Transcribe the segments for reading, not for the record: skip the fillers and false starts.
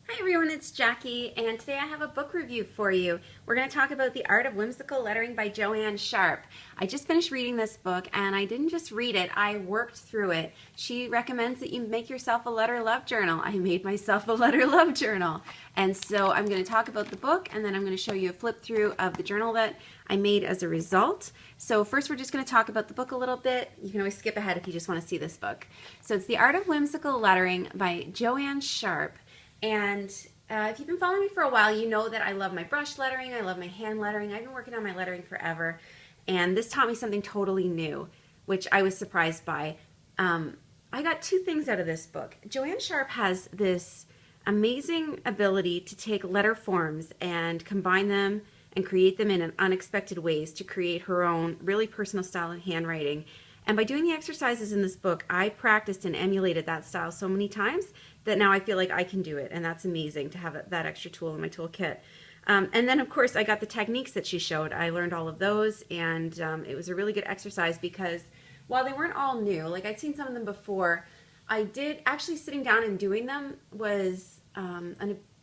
Hi everyone, it's Jackie, and today I have a book review for you. We're going to talk about The Art of Whimsical Lettering by Joanne Sharpe. I just finished reading this book, and I didn't just read it, I worked through it. She recommends that you make yourself a letter love journal. I made myself a letter love journal. And so I'm going to talk about the book, and then I'm going to show you a flip through of the journal that I made as a result. So first we're just going to talk about the book a little bit. You can always skip ahead if you just want to see this book. So it's The Art of Whimsical Lettering by Joanne Sharpe. And if you've been following me for a while, you know that I love my brush lettering, I love my hand lettering. I've been working on my lettering forever, and this taught me something totally new, which I was surprised by. I got two things out of this book. Joanne Sharpe has this amazing ability to take letter forms and combine them and create them in unexpected ways to create her own really personal style of handwriting. And by doing the exercises in this book, I practiced and emulated that style so many times that now I feel like I can do it, and that's amazing to have that extra tool in my toolkit. And then, of course, I got the techniques that she showed. I learned all of those, and it was a really good exercise because while they weren't all new, like I'd seen some of them before, I did actually sitting down and doing them was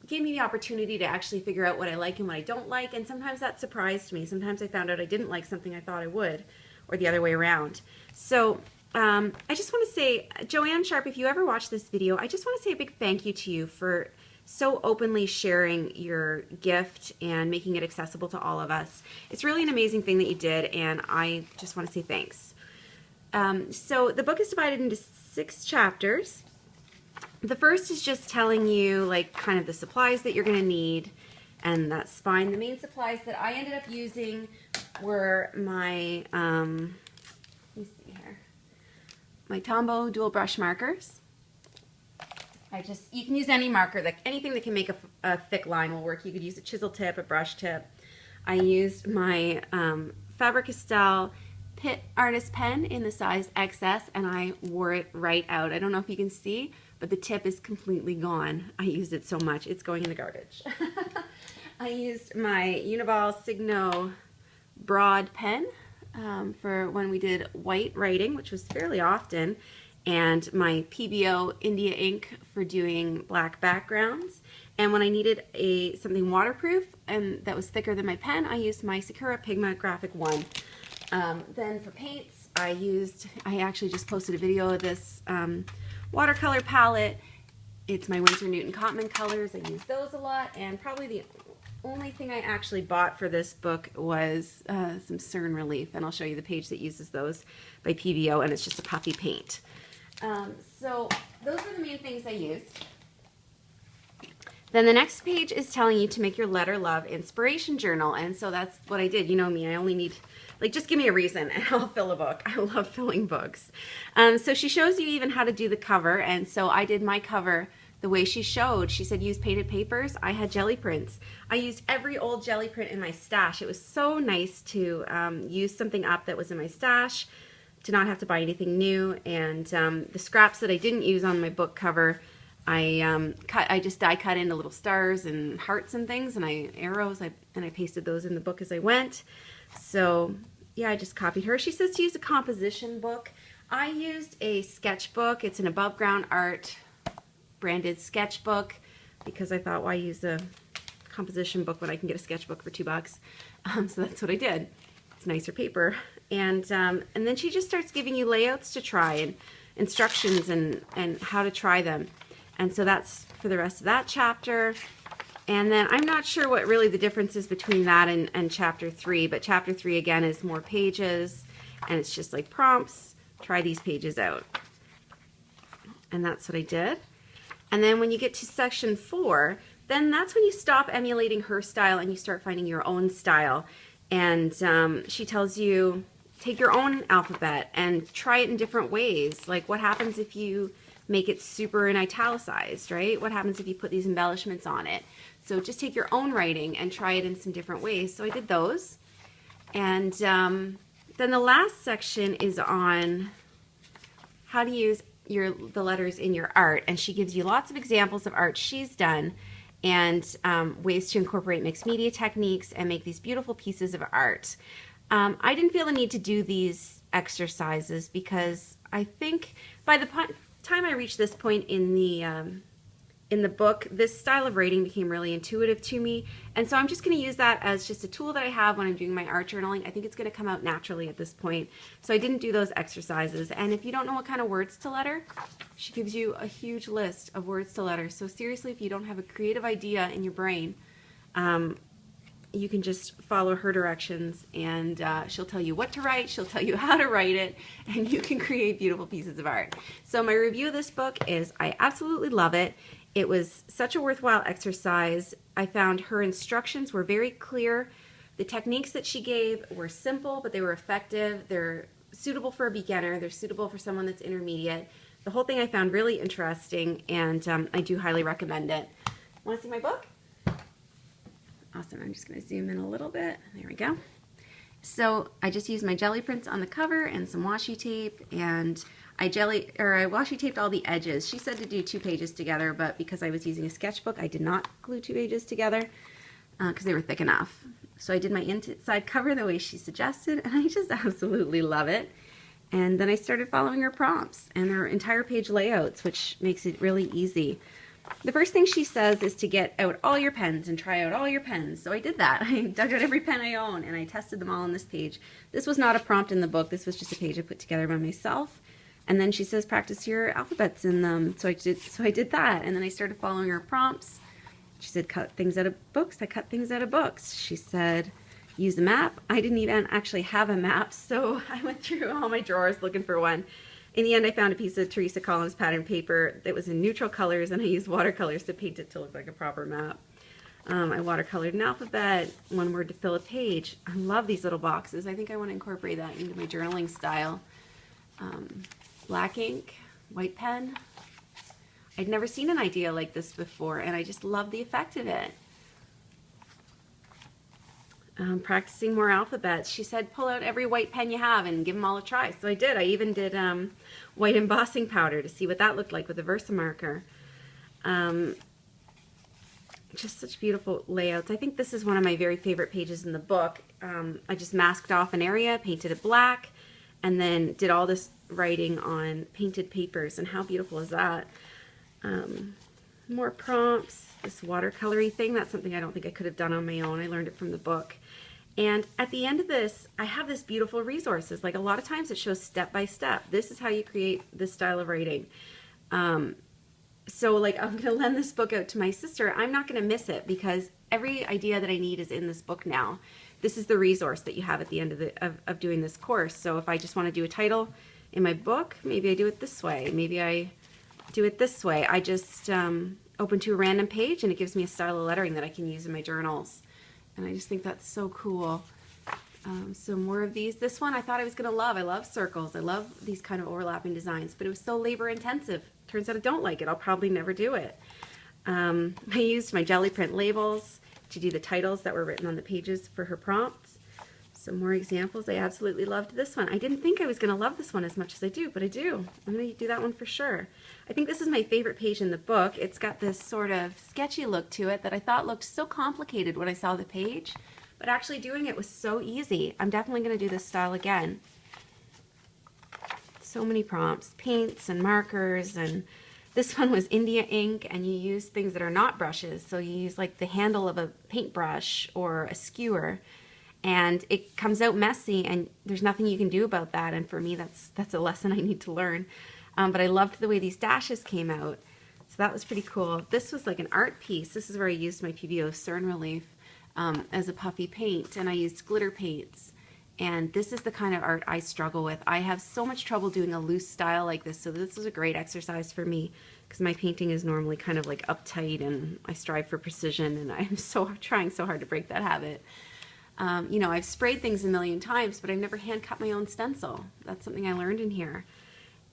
gave me the opportunity to actually figure out what I like and what I don't like, and sometimes that surprised me. Sometimes I found out I didn't like something I thought I would, or the other way around. So I just want to say, Joanne Sharpe, if you ever watch this video, I just want to say a big thank you to you for so openly sharing your gift and making it accessible to all of us. It's really an amazing thing that you did, and I just want to say thanks. So the book is divided into 6 chapters. The first is just telling you like kind of the supplies that you're going to need, and that's fine. The main supplies that I ended up using were my let me see here, my Tombow dual brush markers. You can use any marker, anything that can make a thick line will work. You could use a chisel tip, a brush tip. I used my Faber-Castell Pitt Artist pen in the size XS, and I wore it right out. I don't know if you can see, but the tip is completely gone. I used it so much. It's going in the garbage. I used my Uniball Signo broad pen for when we did white writing, which was fairly often, and my PBO India ink for doing black backgrounds. And when I needed something waterproof and that was thicker than my pen, I used my Sakura Pigma Graphic 1. Then for paints, I actually just posted a video of this watercolor palette. It's my Winsor Newton Cotman colors. I use those a lot, and probably the only thing I actually bought for this book was some CERN Relief, and I'll show you the page that uses those by PBO, and it's just a puffy paint. So those are the main things I used. Then the next page is telling you to make your letter love inspiration journal, and so that's what I did. You know me, I only need, like, just give me a reason and I'll fill a book. I love filling books. So she shows you even how to do the cover, and so I did my cover the way she showed. She said use painted papers. I had jelly prints. I used every old jelly print in my stash. It was so nice to use something up that was in my stash, to not have to buy anything new. And the scraps that I didn't use on my book cover, I just die cut into little stars and hearts and things, and arrows, and I pasted those in the book as I went. So yeah, I just copied her. She says to use a composition book. I used a sketchbook. It's an Above Ground Art branded sketchbook because I thought, why use a composition book when I can get a sketchbook for $2? So that's what I did. It's nicer paper. And then she just starts giving you layouts to try and instructions and how to try them. And so that's for the rest of that chapter. And then I'm not sure what really the difference is between that and chapter 3, but chapter 3 again is more pages, and it's just like prompts. Try these pages out. And that's what I did. And then when you get to section 4, then that's when you stop emulating her style and you start finding your own style. And she tells you, take your own alphabet and try it in different ways. Like, what happens if you make it super and italicized, right? What happens if you put these embellishments on it? So just take your own writing and try it in some different ways. So I did those. And then the last section is on how to use the letters in your art, and she gives you lots of examples of art she's done and ways to incorporate mixed media techniques and make these beautiful pieces of art. I didn't feel the need to do these exercises because I think by the time I reached this point in in the book, this style of writing became really intuitive to me, and so I'm just going to use that as just a tool that I have when I'm doing my art journaling. I think it's going to come out naturally at this point, so I didn't do those exercises. And if you don't know what kind of words to letter, she gives you a huge list of words to letter. So seriously, if you don't have a creative idea in your brain, you can just follow her directions, and she'll tell you what to write, she'll tell you how to write it, and you can create beautiful pieces of art. So my review of this book is I absolutely love it. It was such a worthwhile exercise. I found her instructions were very clear. The techniques that she gave were simple, but they were effective. They're suitable for a beginner. They're suitable for someone that's intermediate. The whole thing I found really interesting, and I do highly recommend it. Want to see my book? Awesome. I'm just going to zoom in a little bit. There we go. So I just used my jelly prints on the cover and some washi tape, and I washi taped all the edges. She said to do 2 pages together, but because I was using a sketchbook, I did not glue 2 pages together because they were thick enough. So I did my inside cover the way she suggested, and I just absolutely love it. And then I started following her prompts and her entire page layouts, which makes it really easy. The first thing she says is to get out all your pens and try out all your pens. So I did that. I dug out every pen I own and I tested them all on this page. This was not a prompt in the book. This was just a page I put together by myself. And then she says practice your alphabets in them. So I did that. And then I started following her prompts. She said cut things out of books. I cut things out of books. She said use a map. I didn't even actually have a map, so I went through all my drawers looking for one. In the end, I found a piece of Teresa Collins pattern paper that was in neutral colors, and I used watercolors to paint it to look like a proper map. I watercolored an alphabet, one word to fill a page. I love these little boxes. I think I want to incorporate that into my journaling style. Black ink, white pen. I'd never seen an idea like this before, and I just love the effect of it. Practicing more alphabets. She said pull out every white pen you have and give them all a try. So I did. I even did white embossing powder to see what that looked like with a Versamarker. Just such beautiful layouts. I think this is one of my very favorite pages in the book. I just masked off an area, painted it black, and then did all this writing on painted papers. And how beautiful is that? More prompts. This watercolory thing, that's something I don't think I could have done on my own. I learned it from the book. And at the end of this, I have this beautiful resources. Like a lot of times it shows step by step. This is how you create this style of writing. So like I'm going to lend this book out to my sister. I'm not going to miss it because every idea that I need is in this book now. This is the resource that you have at the end of doing this course. So if I just want to do a title in my book, maybe I do it this way. Maybe I do it this way. I just open to a random page and it gives me a style of lettering that I can use in my journals. And I just think that's so cool. So more of these. This one I thought I was going to love. I love circles. I love these kind of overlapping designs, but it was so labor intensive. Turns out I don't like it. I'll probably never do it. I used my jelly print labels to do the titles that were written on the pages for her prompts. Some more examples. I absolutely loved this one. I didn't think I was going to love this one as much as I do, but I do. I'm going to do that one for sure. I think this is my favorite page in the book. It's got this sort of sketchy look to it that I thought looked so complicated when I saw the page, but actually doing it was so easy. I'm definitely going to do this style again. So many prompts, paints and markers, and this one was India ink, and you use things that are not brushes. So you use like the handle of a paintbrush or a skewer, and it comes out messy, and there's nothing you can do about that. And for me, that's a lesson I need to learn. But I loved the way these dashes came out. So that was pretty cool. This was like an art piece. This is where I used my PBO Cern Relief as a puffy paint, and I used glitter paints. And this is the kind of art I struggle with. I have so much trouble doing a loose style like this, so this is a great exercise for me because my painting is normally kind of like uptight, and I strive for precision, and I'm trying so hard to break that habit. You know, I've sprayed things a million times, but I've never hand cut my own stencil. That's something I learned in here.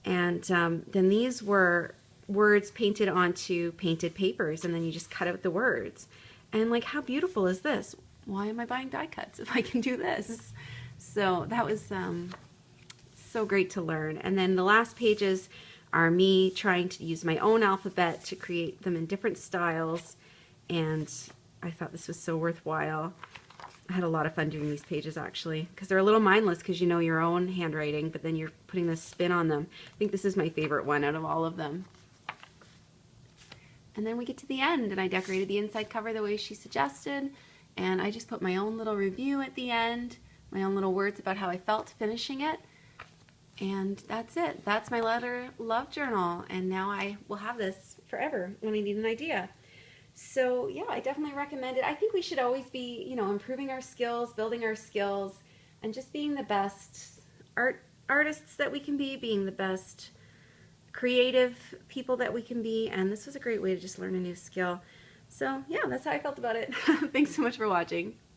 And then these were words painted onto painted papers, and then you just cut out the words. And like, how beautiful is this? Why am I buying die cuts if I can do this? So that was so great to learn. And then the last pages are me trying to use my own alphabet to create them in different styles, and I thought this was so worthwhile. I had a lot of fun doing these pages actually, because they're a little mindless because you know your own handwriting, but then you're putting this spin on them. I think this is my favorite one out of all of them. And then we get to the end, and I decorated the inside cover the way she suggested, and I just put my own little review at the end, my own little words about how I felt finishing it, and that's it. That's my letter love journal, and now I will have this forever when I need an idea. So yeah, I definitely recommend it. I think we should always be, you know, improving our skills, building our skills, and just being the best artists that we can be, being the best creative people that we can be, and this was a great way to just learn a new skill. So yeah, that's how I felt about it. Thanks so much for watching.